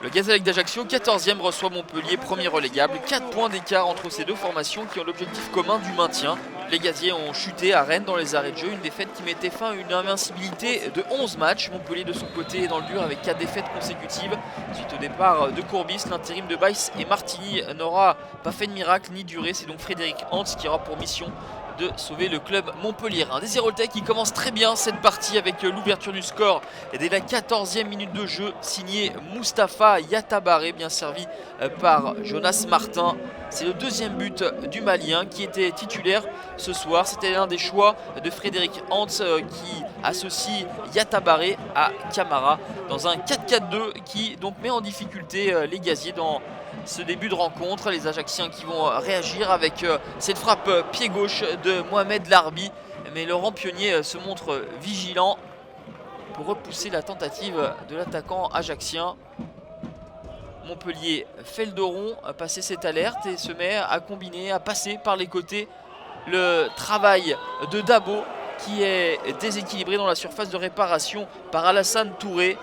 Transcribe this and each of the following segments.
Le Gazélec d'Ajaccio, 14e, reçoit Montpellier, premier relégable. 4 points d'écart entre ces deux formations qui ont l'objectif commun du maintien. Les Gaziers ont chuté à Rennes dans les arrêts de jeu, une défaite qui mettait fin à une invincibilité de 11 matchs. Montpellier de son côté est dans le dur avec 4 défaites consécutives. Suite au départ de Courbis, l'intérim de Baïs et Martini n'aura pas fait de miracle ni duré. C'est donc Frédéric Hans qui aura pour mission de sauver le club Montpellier. Un Désiroltais qui commence très bien cette partie avec l'ouverture du score et dès la 14e minute de jeu, signé Mustapha Yatabaré, bien servi par Jonas Martin. C'est le deuxième but du Malien qui était titulaire ce soir. C'était l'un des choix de Frédéric Hans qui associe Yatabaré à Camara dans un 4-4-2 qui donc met en difficulté les Gaziers dans ce début de rencontre. Les Ajacciens qui vont réagir avec cette frappe pied gauche de Mohamed Larbi, mais Laurent Pionnier se montre vigilant pour repousser la tentative de l'attaquant ajaccien. Montpellier fait le dos rond, a passé cette alerte et se met à combiner, à passer par les côtés. Le travail de Dabo qui est déséquilibré dans la surface de réparation par Alassane Touré.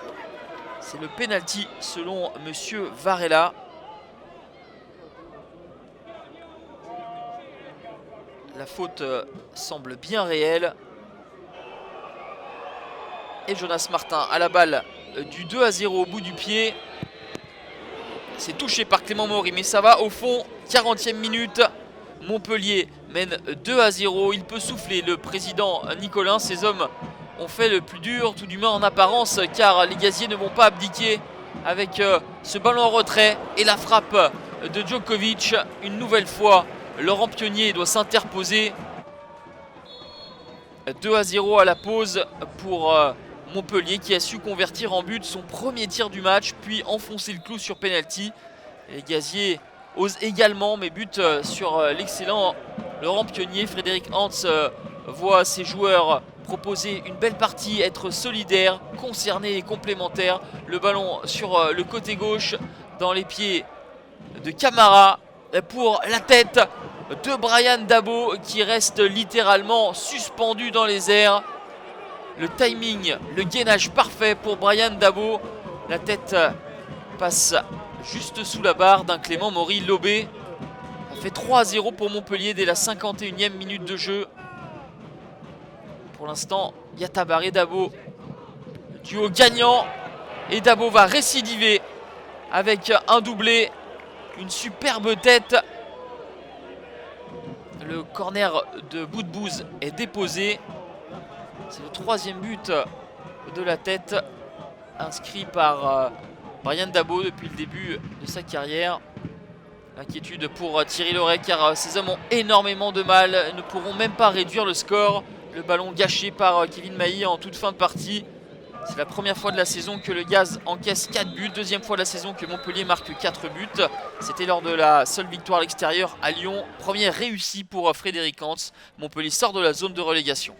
C'est le penalty selon monsieur Varela. La faute semble bien réelle. Et Jonas Martin à la balle du 2-0 au bout du pied. C'est touché par Clément Maury, mais ça va au fond. 40e minute. Montpellier mène 2-0. Il peut souffler, le président Nicolin. Ces hommes ont fait le plus dur, tout du moins en apparence, car les Gaziers ne vont pas abdiquer avec ce ballon en retrait et la frappe de Djokovic. Une nouvelle fois, Laurent Pionnier doit s'interposer. 2-0 à la pause pour Montpellier qui a su convertir en but son premier tir du match, puis enfoncer le clou sur penalty. Les Gaziers osent également, mais butent sur l'excellent Laurent Pionnier. Frédéric Hans voit ses joueurs proposer une belle partie, être solidaires, concernés et complémentaires. Le ballon sur le côté gauche dans les pieds de Camara pour la tête de Brian Dabo qui reste littéralement suspendu dans les airs. Le timing, le gainage parfait pour Brian Dabo. La tête passe juste sous la barre d'un Clément Maury lobé. Ça fait 3-0 pour Montpellier dès la 51e minute de jeu. Pour l'instant, Yatabaré Dabo, duo gagnant. Et Dabo va récidiver avec un doublé. Une superbe tête. Le corner de Boudbouz est déposé. C'est le troisième but de la tête inscrit par Brian Dabo depuis le début de sa carrière. Inquiétude pour Thierry Loret car ces hommes ont énormément de mal, ne pourront même pas réduire le score. Le ballon gâché par Kevin Mailly en toute fin de partie. C'est la première fois de la saison que le Gaz encaisse 4 buts, deuxième fois de la saison que Montpellier marque 4 buts. C'était lors de la seule victoire à l'extérieur à Lyon. Première réussie pour Frédéric Hans. Montpellier sort de la zone de relégation.